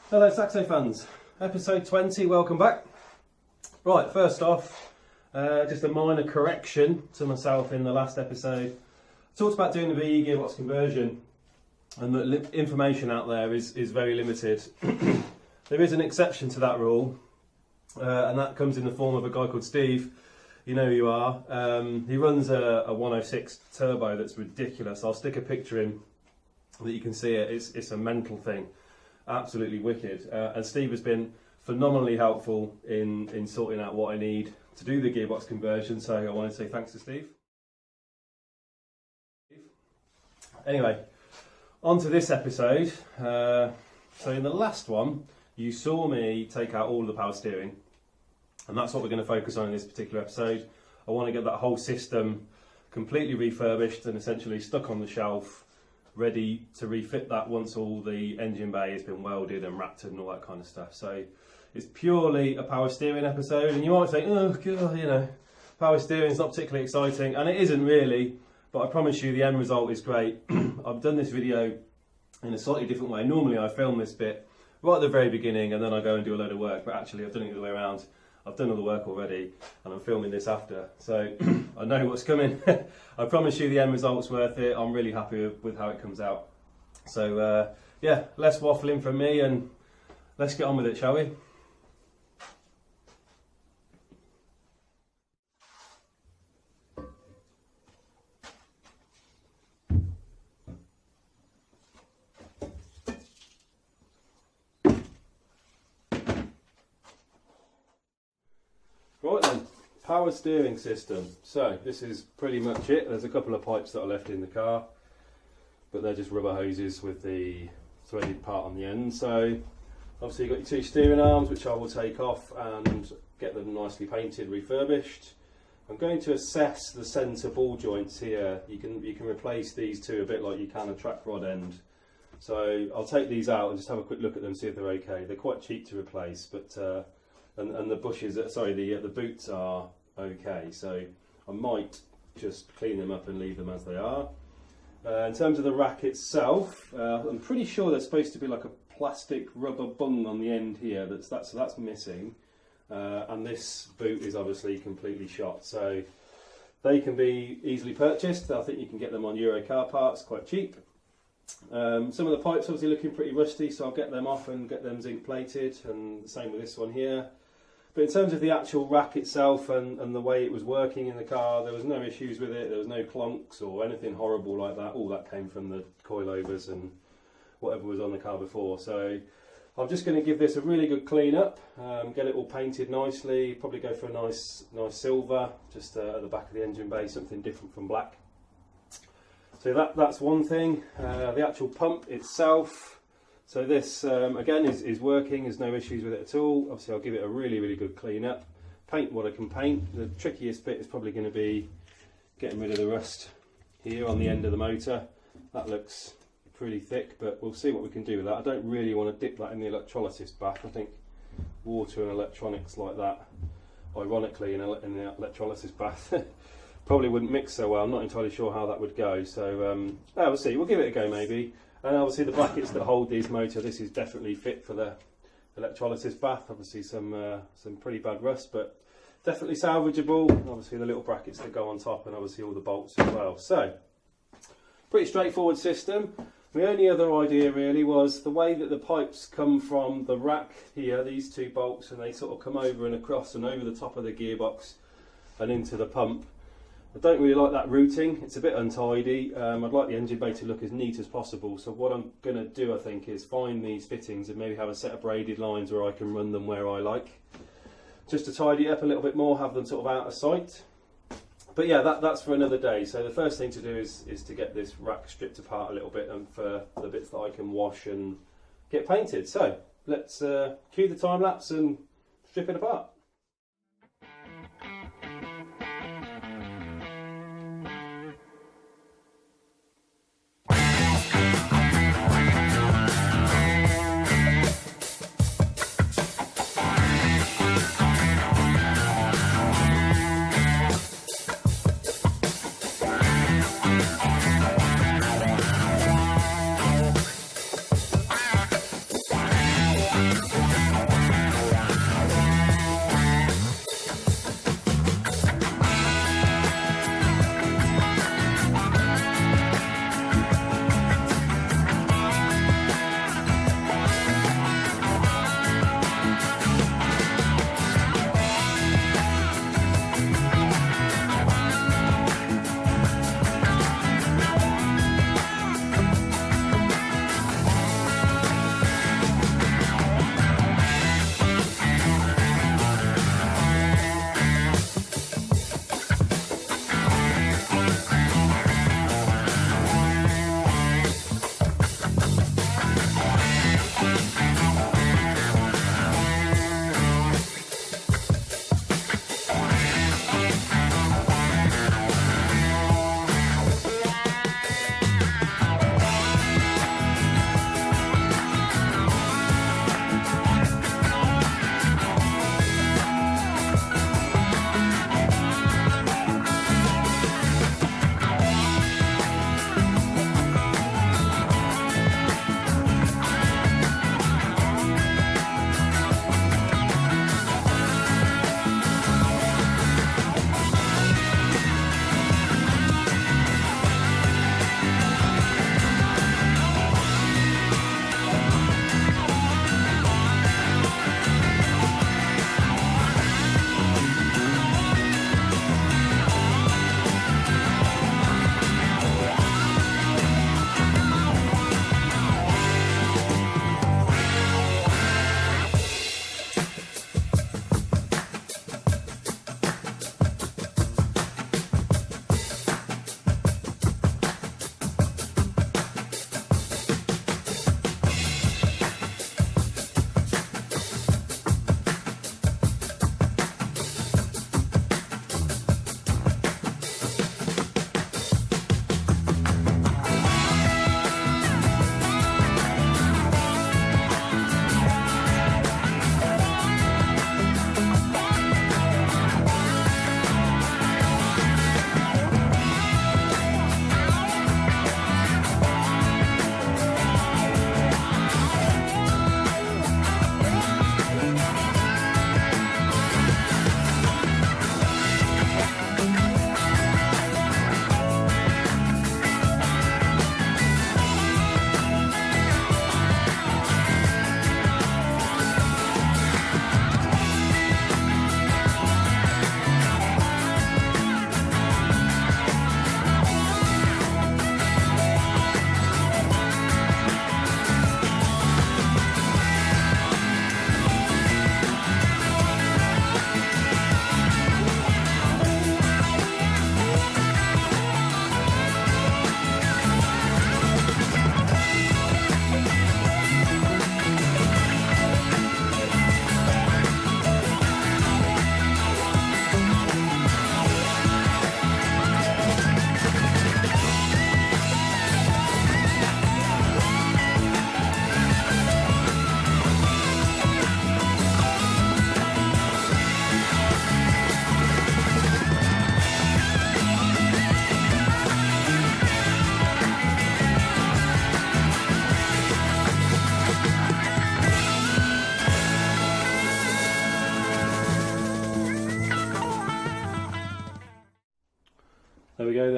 Hello Saxo fans, episode 20, welcome back. Right, first off, just a minor correction to myself in the last episode. I talked about doing the VE gearbox conversion and the information out there is very limited. There is an exception to that rule, and that comes in the form of a guy called Steve. You know who you are. He runs a 106 turbo that's ridiculous. I'll stick a picture in that you can see it. It's a mental thing. Absolutely wicked, and Steve has been phenomenally helpful in sorting out what I need to do the gearbox conversion, so I want to say thanks to Steve. Anyway, on to this episode. So in the last one you saw me take out all of the power steering, and that's what we're going to focus on in this particular episode. I want to get that whole system completely refurbished and essentially stuck on the shelf, ready to refit that once all the engine bay has been welded and wrapped and all that kind of stuff. So it's purely a power steering episode, and you might say, oh god, you know, power steering is not particularly exciting, and it isn't really, but I promise you the end result is great. I've done this video in a slightly different way. Normally I film this bit right at the very beginning and then I go and do a load of work, but actually I've done it the other way around. I've done all the work already and I'm filming this after, so I know what's coming. I promise you the end result's worth it. I'm really happy with how it comes out. So yeah, less waffling from me and let's get on with it, shall we? Right then, power steering system. So this is pretty much it. There's a couple of pipes that are left in the car, but they're just rubber hoses with the threaded part on the end. So obviously you've got your two steering arms, which I will take off and get them nicely painted, refurbished. I'm going to assess the centre ball joints here. You can replace these two a bit like you can a track rod end. So I'll take these out and just have a quick look at them, see if they're okay. They're quite cheap to replace, but and the bushes, sorry, the boots are okay, so I might just clean them up and leave them as they are. In terms of the rack itself, I'm pretty sure there's supposed to be like a plastic rubber bung on the end here, so that's missing, and this boot is obviously completely shot, so they can be easily purchased. I think you can get them on Euro car parts quite cheap. Some of the pipes obviously looking pretty rusty, so I'll get them off and get them zinc plated, and the same with this one here. But in terms of the actual rack itself and the way it was working in the car, there was no issues with it. There was no clunks or anything horrible like that. All that came from the coilovers and whatever was on the car before. So I'm just going to give this a really good clean up, get it all painted nicely, probably go for a nice silver just at the back of the engine bay, something different from black. So that's one thing. The actual pump itself, so this again is working, there's no issues with it at all. Obviously I'll give it a really good clean up, paint what I can paint. The trickiest bit is probably going to be getting rid of the rust here on the end of the motor. That looks pretty thick, but we'll see what we can do with that. I don't really want to dip that in the electrolysis bath. I think water and electronics like that, ironically in the electrolysis bath, probably wouldn't mix so well. I'm not entirely sure how that would go, so we'll see. We'll give it a go maybe. And obviously the brackets that hold these motor, this is definitely fit for the electrolysis bath. Obviously some pretty bad rust, but definitely salvageable. Obviously the little brackets that go on top, and obviously all the bolts as well. So pretty straightforward system. The only other idea really was the way that the pipes come from the rack here, these two bolts, and they sort of come over and across and over the top of the gearbox and into the pump. I don't really like that routing, it's a bit untidy. I'd like the engine bay to look as neat as possible, so what I'm going to do I think is find these fittings and maybe have a set of braided lines where I can run them where I like, just to tidy it up a little bit more, have them sort of out of sight. But yeah, that's for another day. So the first thing to do is to get this rack stripped apart a little bit, and for the bits that I can wash and get painted. So let's cue the time lapse and strip it apart.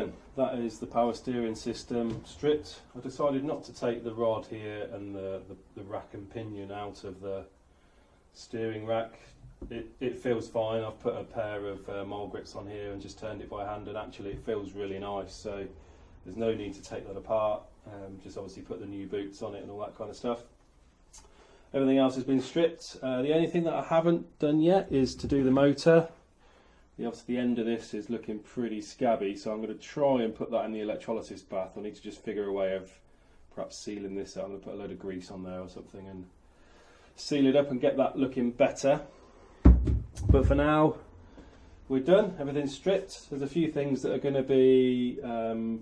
then, that is the power steering system stripped. I decided not to take the rod here and the rack and pinion out of the steering rack. It feels fine. I've put a pair of mole grips on here and just turned it by hand, and actually it feels really nice, so there's no need to take that apart. Just obviously put the new boots on it and all that kind of stuff. Everything else has been stripped. The only thing that I haven't done yet is to do the motor. Obviously the end of this is looking pretty scabby, so I'm going to try and put that in the electrolysis bath. I need to just figure a way of perhaps sealing this out. I'm going to put a load of grease on there or something and seal it up and get that looking better. But for now, we're done. Everything's stripped. There's a few things that are going to be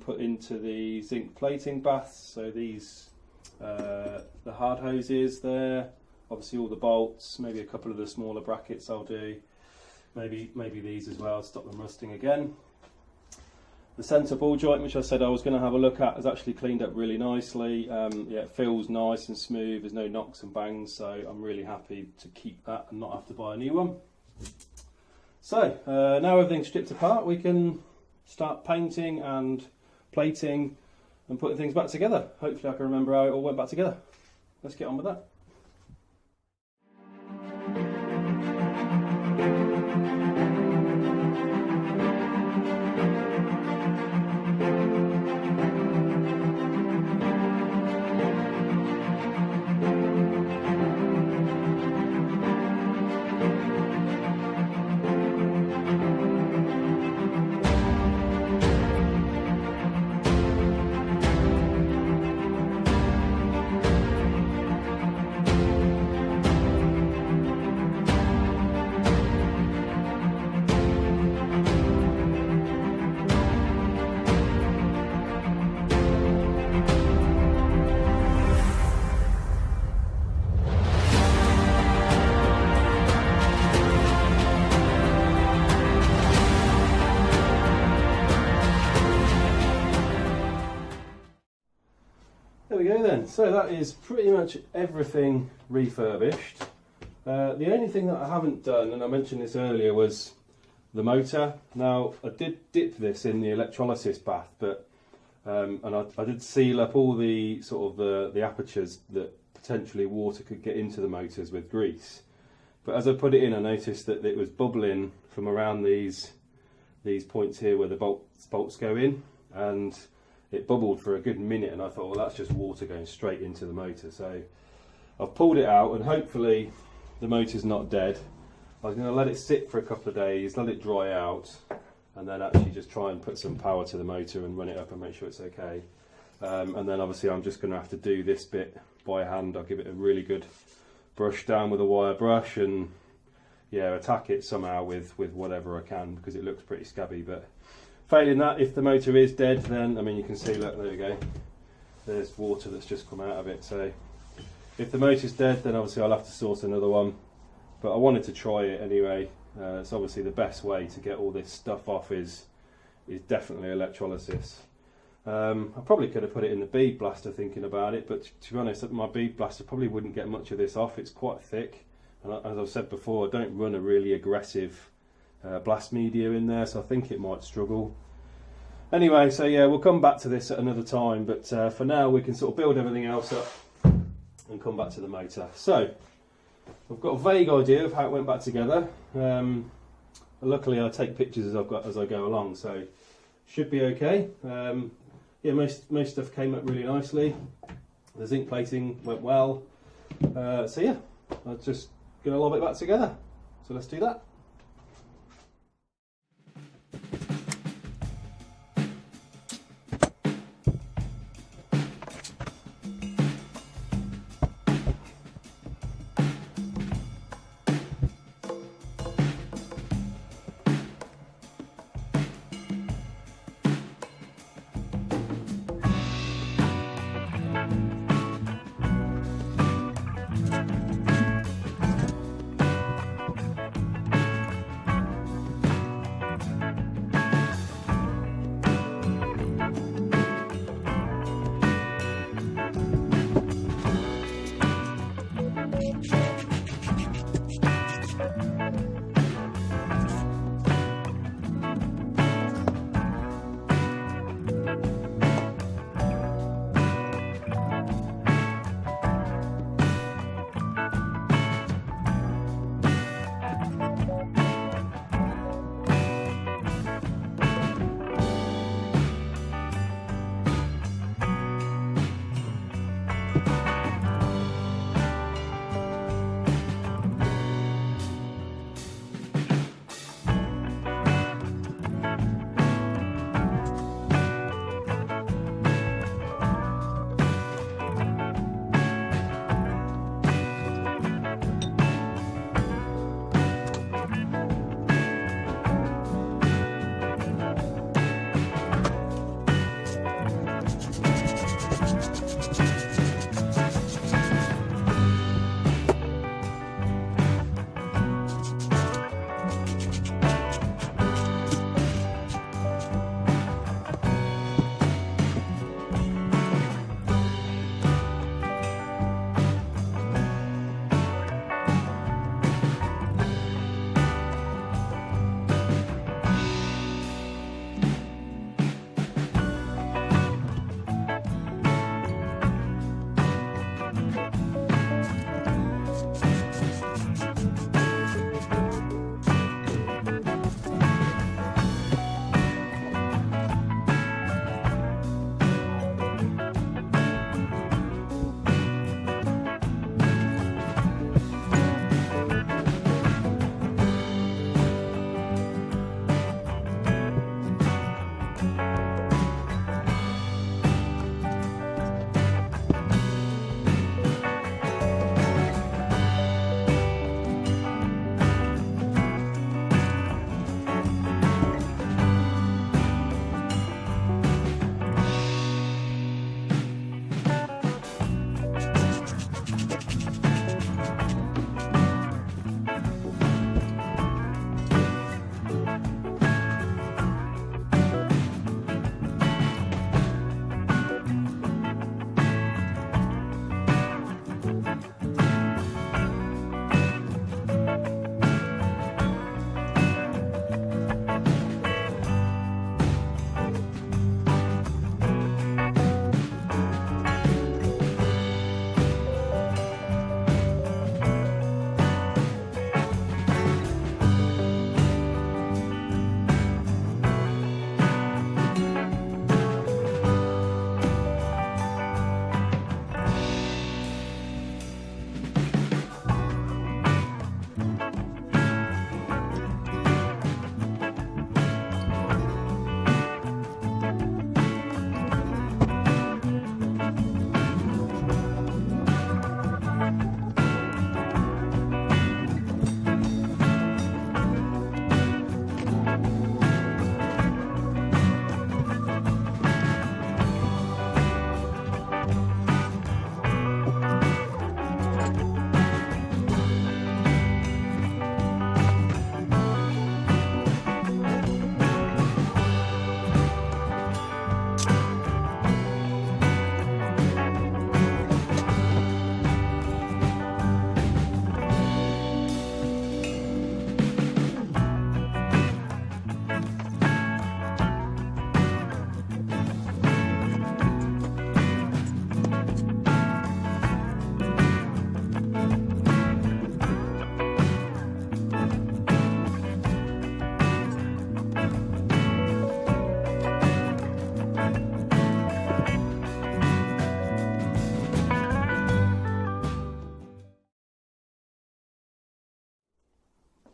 put into the zinc plating baths. So these, the hard hoses there, obviously all the bolts, maybe a couple of the smaller brackets I'll do. Maybe these as well, stop them rusting again. The centre ball joint, which I said I was going to have a look at, is actually cleaned up really nicely. Yeah, it feels nice and smooth, there's no knocks and bangs, so I'm really happy to keep that and not have to buy a new one. So, now everything's stripped apart, we can start painting and plating and putting things back together. Hopefully I can remember how it all went back together. Let's get on with that. There we go then, so that is pretty much everything refurbished. The only thing that I haven't done, and I mentioned this earlier, was the motor. Now I did dip this in the electrolysis bath, but and I did seal up all the sort of the apertures that potentially water could get into the motors with grease. But as I put it in, I noticed that it was bubbling from around these points here where the bolts go in, and it bubbled for a good minute, and I thought, well, that's just water going straight into the motor. So I've pulled it out, and hopefully the motor's not dead. I was going to let it sit for a couple of days, let it dry out, and then actually just try and put some power to the motor and run it up and make sure it's okay. And then obviously I'm just going to have to do this bit by hand. I'll give it a really good brush down with a wire brush, and yeah, attack it somehow with whatever I can, because it looks pretty scabby. But failing that, if the motor is dead, then, I mean, you can see, look, there we go, there's water that's just come out of it. So if the motor's dead, then obviously I'll have to source another one, but I wanted to try it anyway. It's obviously the best way to get all this stuff off is definitely electrolysis. I probably could have put it in the bead blaster thinking about it, but to be honest, my bead blaster probably wouldn't get much of this off. It's quite thick, and as I've said before, I don't run a really aggressive blast media in there, so I think it might struggle. Anyway, so yeah, we'll come back to this at another time, but for now we can sort of build everything else up and come back to the motor. So I've got a vague idea of how it went back together. Luckily I take pictures as I go along, so should be okay. Yeah, most stuff came up really nicely. The zinc plating went well. So yeah, I'm just going to lob it back together. So let's do that.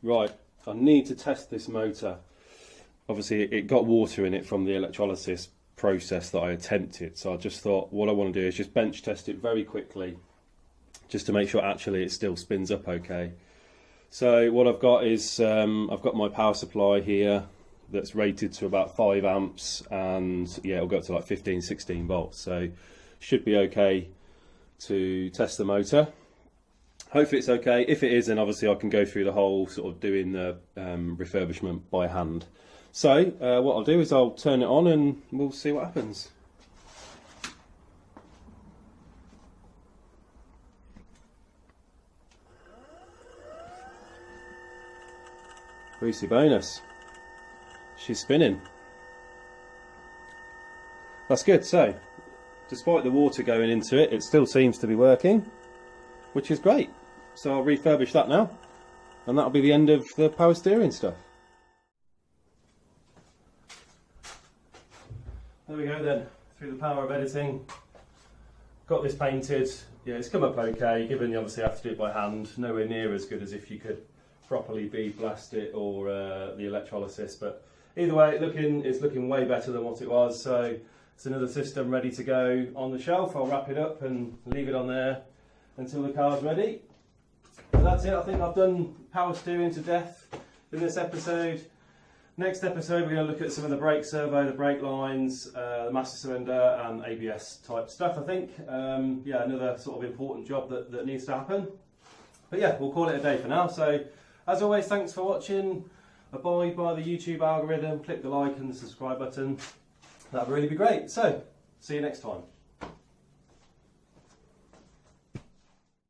Right, I need to test this motor. Obviously it got water in it from the electrolysis process that I attempted, so I just thought what I want to do is just bench test it very quickly just to make sure actually it still spins up okay. So what I've got is I've got my power supply here that's rated to about 5 amps, and yeah, it'll go up to like 15-16 volts, so should be okay to test the motor. Hopefully it's okay. If it is, then obviously I can go through the whole sort of doing the refurbishment by hand. So what I'll do is I'll turn it on and we'll see what happens. Greasy bonus. She's spinning. That's good. So, despite the water going into it, it still seems to be working, which is great. So I'll refurbish that now, and that'll be the end of the power steering stuff. There we go then, through the power of editing. Got this painted. Yeah, it's come up okay, given you obviously have to do it by hand. Nowhere near as good as if you could properly bead blast it or the electrolysis, but either way it's looking way better than what it was. So it's another system ready to go on the shelf. I'll wrap it up and leave it on there until the car's ready. But that's it. I think I've done power steering to death in this episode. Next episode we're going to look at some of the brake servo, the brake lines, the master cylinder and ABS type stuff, I think. Yeah, another sort of important job that needs to happen. But yeah, we'll call it a day for now. So as always, thanks for watching. Abide by the YouTube algorithm, click the like and the subscribe button. That'd really be great. So, see you next time.